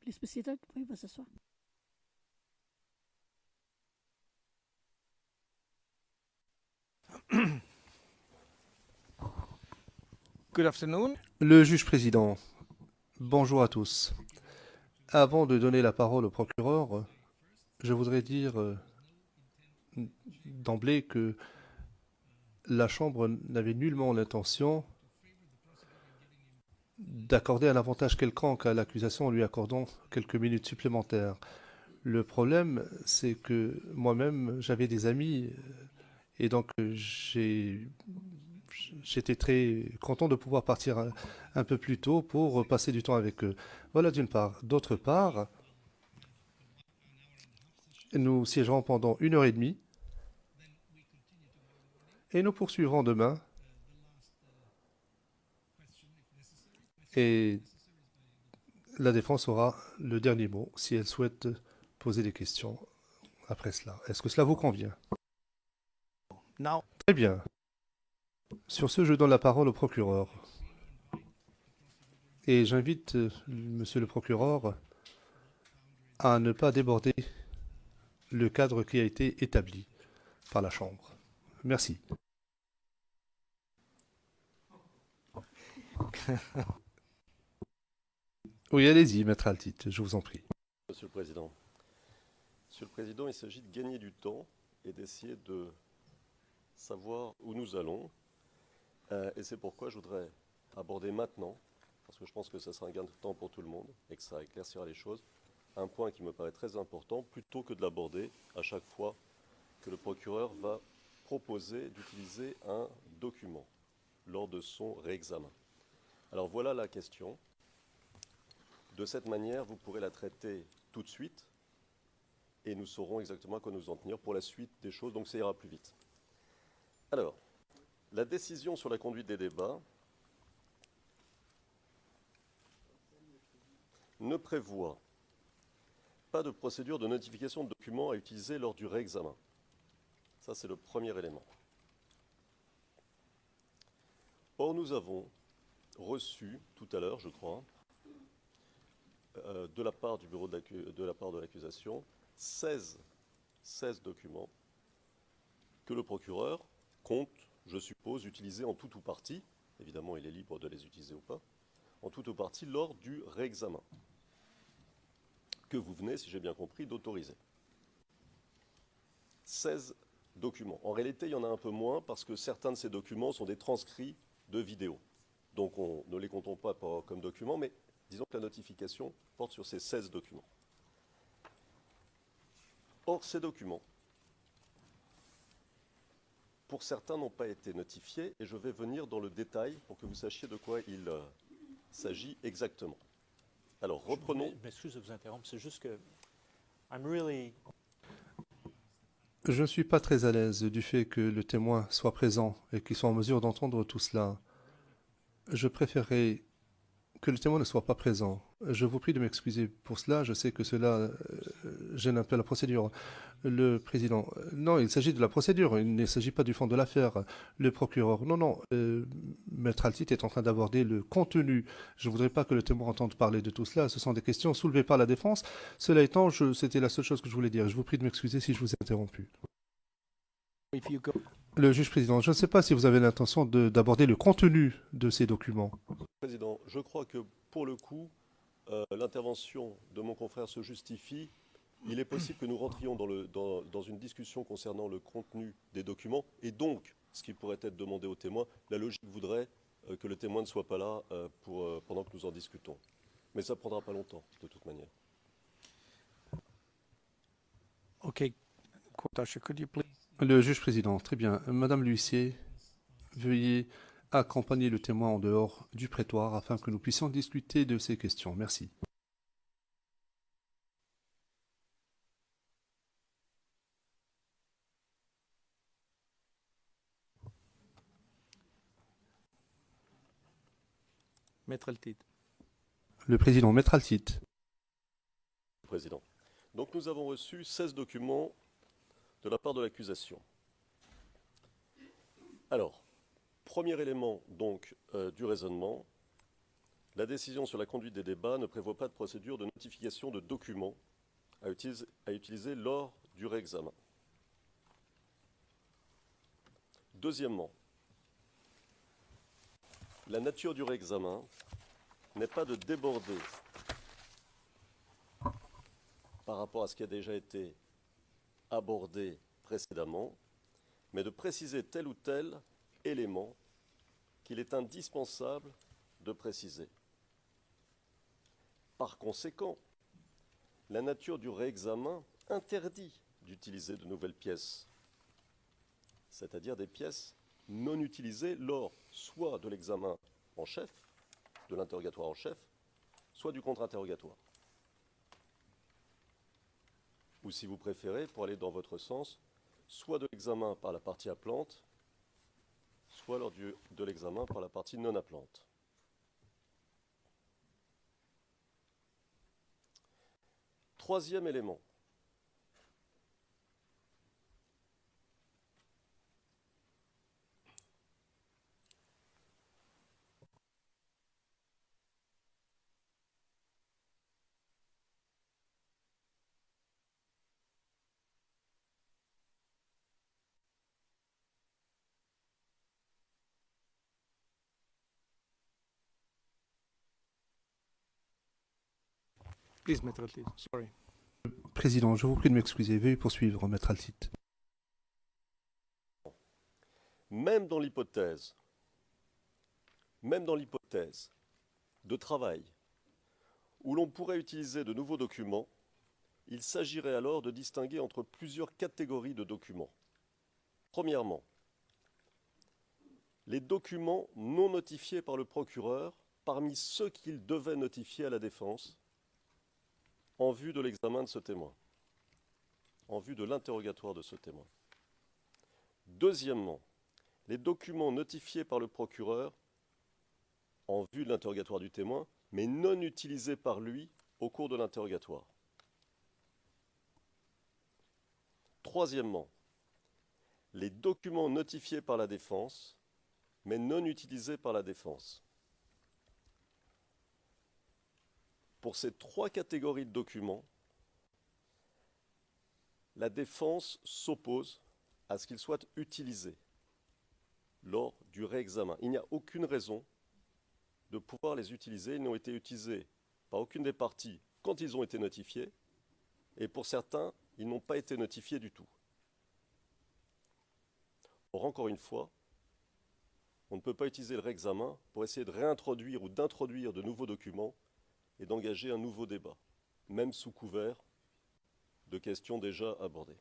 Please be seated. Vous pouvez vous asseoir. Good afternoon. Le juge président, bonjour à tous. Avant de donner la parole au procureur, je voudrais dire d'emblée que la Chambre n'avait nullement l'intention d'accorder un avantage quelconque à l'accusation en lui accordant quelques minutes supplémentaires. Le problème, c'est que moi-même, j'avais des amis et donc j'étais très content de pouvoir partir un peu plus tôt pour passer du temps avec eux. Voilà d'une part. D'autre part, nous siégerons pendant 1 heure et demie et nous poursuivrons demain. Et la défense aura le dernier mot si elle souhaite poser des questions après cela. Est-ce que cela vous convient? Now, Très bien. Sur ce, je donne la parole au procureur. Et j'invite monsieur le procureur à ne pas déborder le cadre qui a été établi par la Chambre. Merci. Oui, allez-y, maître Altit, je vous en prie. Monsieur le Président. Monsieur le Président, il s'agit de gagner du temps et d'essayer de savoir où nous allons. Et c'est pourquoi je voudrais aborder maintenant, parce que je pense que ça sera un gain de temps pour tout le monde et que ça éclaircira les choses, un point qui me paraît très important, plutôt que de l'aborder à chaque fois que le procureur va proposer d'utiliser un document lors de son réexamen. Alors voilà la question. De cette manière, vous pourrez la traiter tout de suite et nous saurons exactement à quoi nous en tenir pour la suite des choses, donc ça ira plus vite. Alors, la décision sur la conduite des débats ne prévoit pas de procédure de notification de documents à utiliser lors du réexamen. Ça, c'est le premier élément. Or, nous avons reçu tout à l'heure, je crois, de la part du bureau de l'accusation, 16 documents que le procureur compte, je suppose, utiliser en tout ou partie, évidemment il est libre de les utiliser ou pas, en tout ou partie lors du réexamen, que vous venez, si j'ai bien compris, d'autoriser. 16 documents. En réalité, il y en a un peu moins parce que certains de ces documents sont des transcrits de vidéos. Donc on ne les comptons pas comme documents, mais disons que la notification porte sur ces 16 documents. Or, ces documents, pour certains, n'ont pas été notifiés, et je vais venir dans le détail pour que vous sachiez de quoi il s'agit exactement. Alors, reprenons. Je m'excuse de vous interrompre, c'est juste que I'm really... Je ne suis pas très à l'aise du fait que le témoin soit présent et qu'il soit en mesure d'entendre tout cela. Je préférerais que le témoin ne soit pas présent. Je vous prie de m'excuser pour cela. Je sais que cela gêne un peu la procédure. Le président, non, il s'agit de la procédure. Il ne s'agit pas du fond de l'affaire. Le procureur, non. Maître Altit est en train d'aborder le contenu. Je ne voudrais pas que le témoin entende parler de tout cela. Ce sont des questions soulevées par la défense. Cela étant, c'était la seule chose que je voulais dire. Je vous prie de m'excuser si je vous ai interrompu. if you go... Le juge président, je ne sais pas si vous avez l'intention d'aborder le contenu de ces documents. Président, je crois que pour le coup, l'intervention de mon confrère se justifie. Il est possible que nous rentrions dans une discussion concernant le contenu des documents et donc, ce qui pourrait être demandé au témoin, la logique voudrait que le témoin ne soit pas là pendant que nous en discutons. Mais ça ne prendra pas longtemps, de toute manière. Okay, court usher, could you please... Le juge président, très bien. Madame l'huissier, veuillez accompagner le témoin en dehors du prétoire afin que nous puissions discuter de ces questions. Merci. Maître Altit. Le président, maître Altit. Président. Donc nous avons reçu 16 documents de la part de l'accusation. Alors, premier élément donc du raisonnement, La décision sur la conduite des débats ne prévoit pas de procédure de notification de documents à utiliser lors du réexamen. Deuxièmement, la nature du réexamen n'est pas de déborder par rapport à ce qui a déjà été abordé précédemment, mais de préciser tel ou tel élément qu'il est indispensable de préciser. Par conséquent, la nature du réexamen interdit d'utiliser de nouvelles pièces, c'est-à-dire des pièces non utilisées lors soit de l'examen en chef, de l'interrogatoire en chef, soit du contre-interrogatoire. Ou si vous préférez, pour aller dans votre sens, soit de l'examen par la partie appelante, soit lors de l'examen par la partie non appelante. Troisième élément. Please, Maître Altit. Sorry. Président, je vous prie de m'excuser. Veuillez poursuivre, Maître Altit. Même dans l'hypothèse de travail où l'on pourrait utiliser de nouveaux documents, il s'agirait alors de distinguer entre plusieurs catégories de documents. Premièrement, les documents non notifiés par le procureur parmi ceux qu'il devait notifier à la défense en vue de l'examen de ce témoin, en vue de l'interrogatoire de ce témoin. Deuxièmement, les documents notifiés par le procureur en vue de l'interrogatoire du témoin, mais non utilisés par lui au cours de l'interrogatoire. Troisièmement, les documents notifiés par la défense, mais non utilisés par la défense. Pour ces trois catégories de documents, la défense s'oppose à ce qu'ils soient utilisés lors du réexamen. Il n'y a aucune raison de pouvoir les utiliser. Ils n'ont été utilisés par aucune des parties quand ils ont été notifiés, et pour certains, ils n'ont pas été notifiés du tout. Or, encore une fois, on ne peut pas utiliser le réexamen pour essayer de réintroduire ou d'introduire de nouveaux documents et d'engager un nouveau débat, même sous couvert de questions déjà abordées.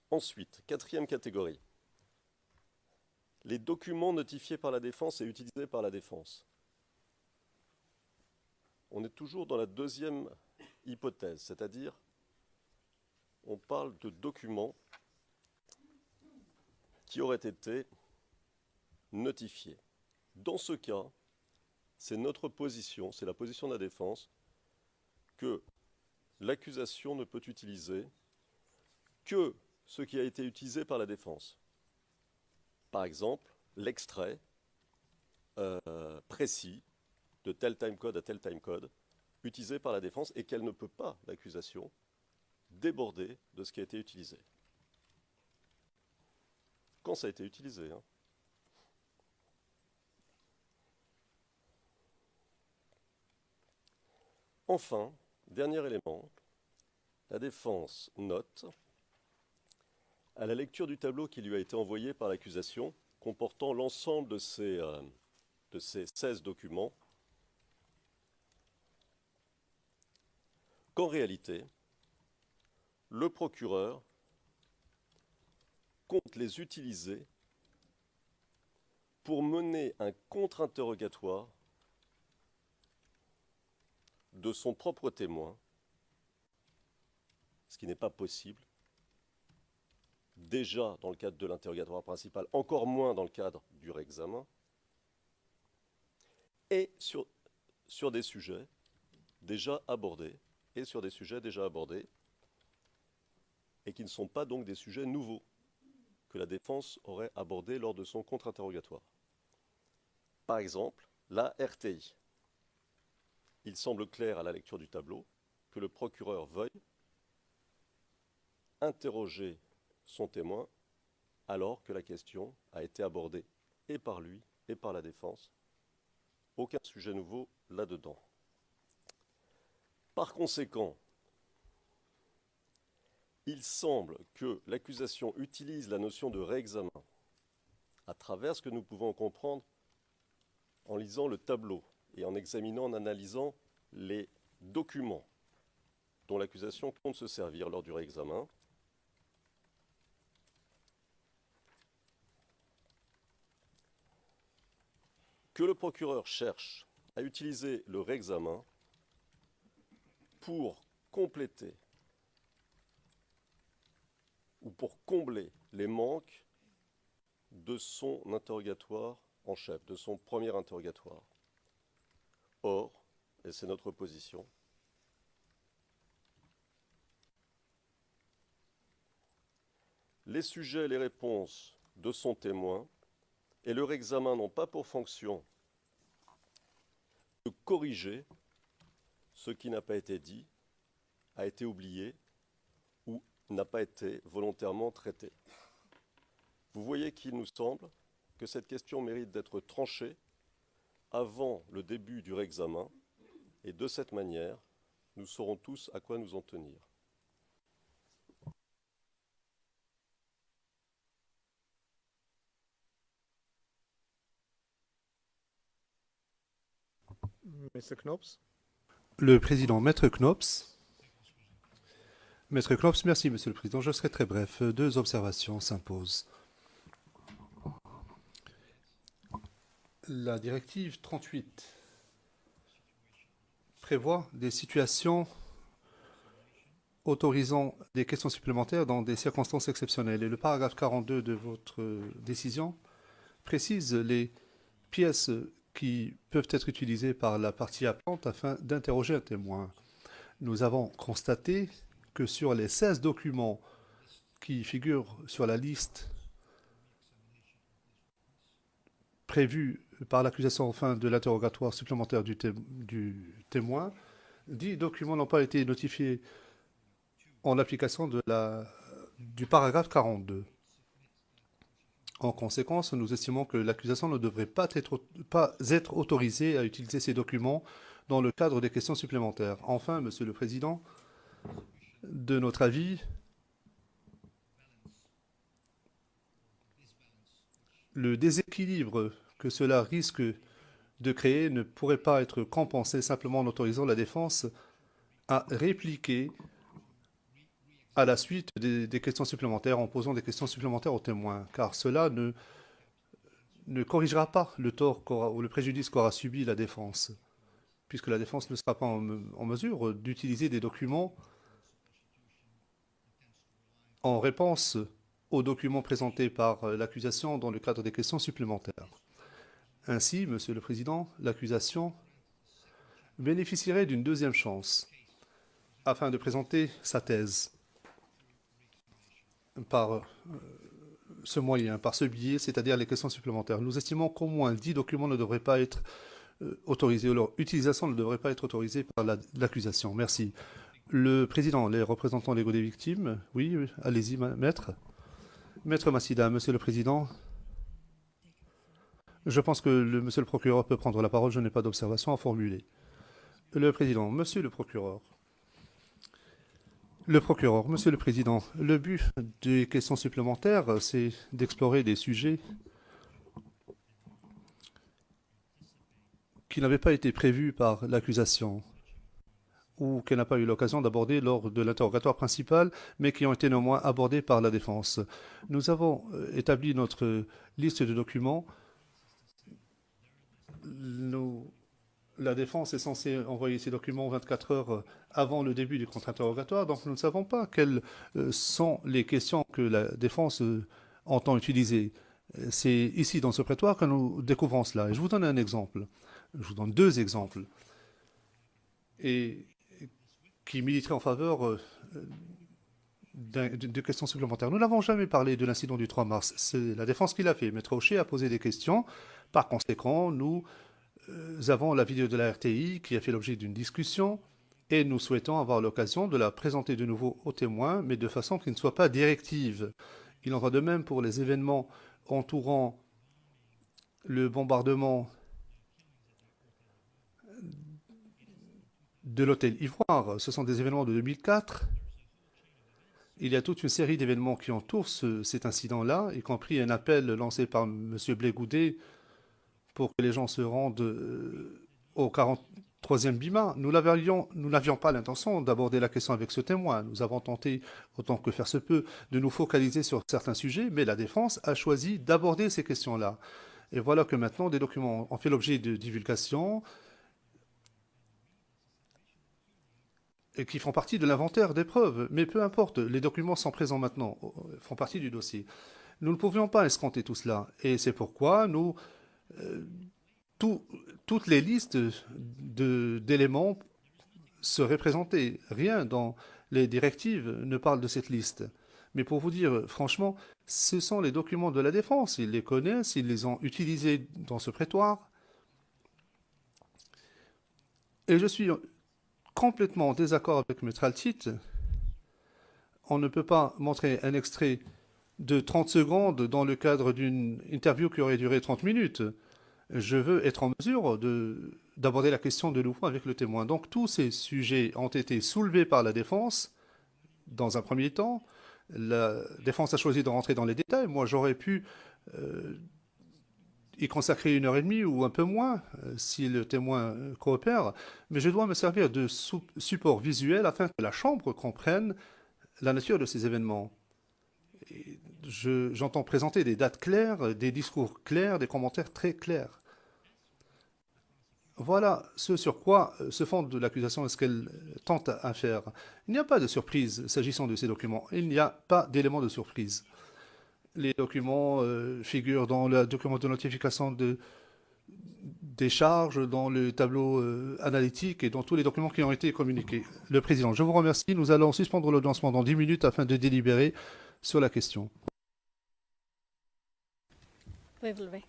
Ensuite, quatrième catégorie, les documents notifiés par la défense et utilisés par la défense. On est toujours dans la deuxième hypothèse, c'est-à-dire on parle de documents qui auraient été notifiés. Dans ce cas, c'est notre position, c'est la position de la défense, que l'accusation ne peut utiliser que ce qui a été utilisé par la défense. Par exemple, l'extrait précis de tel timecode à tel timecode utilisé par la défense et qu'elle ne peut pas, l'accusation, déborder de ce qui a été utilisé. Quand ça a été utilisé, hein. Enfin, dernier élément, la défense note, à la lecture du tableau qui lui a été envoyé par l'accusation, comportant l'ensemble de ces 16 documents, qu'en réalité, le procureur compte les utiliser pour mener un contre-interrogatoire de son propre témoin, ce qui n'est pas possible, déjà dans le cadre de l'interrogatoire principal, encore moins dans le cadre du réexamen, et sur des sujets déjà abordés, et qui ne sont pas donc des sujets nouveaux que la défense aurait abordés lors de son contre-interrogatoire. Par exemple, la RTI. Il semble clair à la lecture du tableau que le procureur veuille interroger son témoin alors que la question a été abordée et par lui et par la défense. Aucun sujet nouveau là-dedans. Par conséquent, il semble que l'accusation utilise la notion de réexamen à travers ce que nous pouvons comprendre en lisant le tableau et en examinant, en analysant les documents dont l'accusation compte se servir lors du réexamen. Que le procureur cherche à utiliser le réexamen pour compléter ou pour combler les manques de son interrogatoire en chef, de son premier interrogatoire. Or, et c'est notre position, les sujets et les réponses de son témoin et leur examen n'ont pas pour fonction de corriger ce qui n'a pas été dit, a été oublié ou n'a pas été volontairement traité. Vous voyez qu'il nous semble que cette question mérite d'être tranchée avant le début du réexamen et de cette manière, nous saurons tous à quoi nous en tenir. Mr. Knops. Le président, Maître Knops. Maître Knops, merci, Monsieur le Président. Je serai très bref. Deux observations s'imposent. La directive 38 prévoit des situations autorisant des questions supplémentaires dans des circonstances exceptionnelles. Et le paragraphe 42 de votre décision précise les pièces qui peuvent être utilisées par la partie appelante afin d'interroger un témoin. Nous avons constaté que sur les 16 documents qui figurent sur la liste prévue par l'accusation en fin de l'interrogatoire supplémentaire du témoin, 10 documents n'ont pas été notifiés en application du paragraphe 42. En conséquence, nous estimons que l'accusation ne devrait pas être autorisée à utiliser ces documents dans le cadre des questions supplémentaires. Enfin, Monsieur le Président, de notre avis, le déséquilibre que cela risque de créer ne pourrait pas être compensé simplement en autorisant la défense à répliquer à la suite des questions supplémentaires, en posant des questions supplémentaires aux témoins, car cela ne corrigera pas le tort ou le préjudice qu'aura subi la défense, puisque la défense ne sera pas en mesure d'utiliser des documents en réponse aux documents présentés par l'accusation dans le cadre des questions supplémentaires. Ainsi, Monsieur le Président, l'accusation bénéficierait d'une deuxième chance afin de présenter sa thèse par ce moyen, par ce biais, c'est-à-dire les questions supplémentaires. Nous estimons qu'au moins 10 documents ne devraient pas être autorisés, ou leur utilisation ne devrait pas être autorisée par l'accusation. Merci. Le Président, les représentants légaux des victimes, oui, allez-y, Maître. Maître Massida, Monsieur le Président, je pense que Monsieur le Procureur peut prendre la parole, je n'ai pas d'observation à formuler. Le Président, Monsieur le Procureur. Monsieur le Président, le but des questions supplémentaires, c'est d'explorer des sujets qui n'avaient pas été prévus par l'accusation ou qu'elle n'a pas eu l'occasion d'aborder lors de l'interrogatoire principal, mais qui ont été néanmoins abordés par la défense. Nous avons établi notre liste de documents. La défense est censée envoyer ces documents 24 heures avant le début du contre-interrogatoire, donc nous ne savons pas quelles sont les questions que la défense entend utiliser. C'est ici, dans ce prétoire, que nous découvrons cela. Et je vous donne un exemple. Je vous donne deux exemples. Et qui militeraient en faveur de questions supplémentaires. Nous n'avons jamais parlé de l'incident du 3 mars. C'est la défense qui l'a fait. Maître Hocher a posé des questions. Par conséquent, nous avons la vidéo de la RTI qui a fait l'objet d'une discussion et nous souhaitons avoir l'occasion de la présenter de nouveau aux témoins, mais de façon qui ne soit pas directive. Il en va de même pour les événements entourant le bombardement de l'hôtel Ivoire. Ce sont des événements de 2004. Il y a toute une série d'événements qui entourent cet incident-là, y compris un appel lancé par M. Blégoudet pour que les gens se rendent au 43e BIMA. Nous n'avions pas l'intention d'aborder la question avec ce témoin. Nous avons tenté, autant que faire se peut, de nous focaliser sur certains sujets, mais la défense a choisi d'aborder ces questions-là. Et voilà que maintenant, des documents ont fait l'objet de divulgation et qui font partie de l'inventaire des preuves. Mais peu importe, les documents sont présents maintenant, font partie du dossier. Nous ne pouvions pas escompter tout cela. Et c'est pourquoi nous... toutes les listes d'éléments seraient présentées. Rien dans les directives ne parle de cette liste. Mais pour vous dire, franchement, ce sont les documents de la défense. Ils les connaissent, ils les ont utilisés dans ce prétoire. Et je suis complètement en désaccord avec M. Altit. On ne peut pas montrer un extrait de 30 secondes dans le cadre d'une interview qui aurait duré 30 minutes. Je veux être en mesure d'aborder la question de nouveau avec le témoin. Donc tous ces sujets ont été soulevés par la défense dans un premier temps. La défense a choisi de rentrer dans les détails. Moi, j'aurais pu y consacrer 1h30 ou un peu moins si le témoin coopère. Mais je dois me servir de support visuel afin que la Chambre comprenne la nature de ces événements. J'entends présenter des dates claires, des discours clairs, des commentaires très clairs. Voilà ce sur quoi se fonde l'accusation et ce qu'elle tente à faire. Il n'y a pas de surprise s'agissant de ces documents. Il n'y a pas d'élément de surprise. Les documents figurent dans le document de notification des charges, dans le tableau analytique et dans tous les documents qui ont été communiqués. Le Président, je vous remercie. Nous allons suspendre l'audience pendant 10 minutes afin de délibérer sur la question. Vous pouvez vous lever.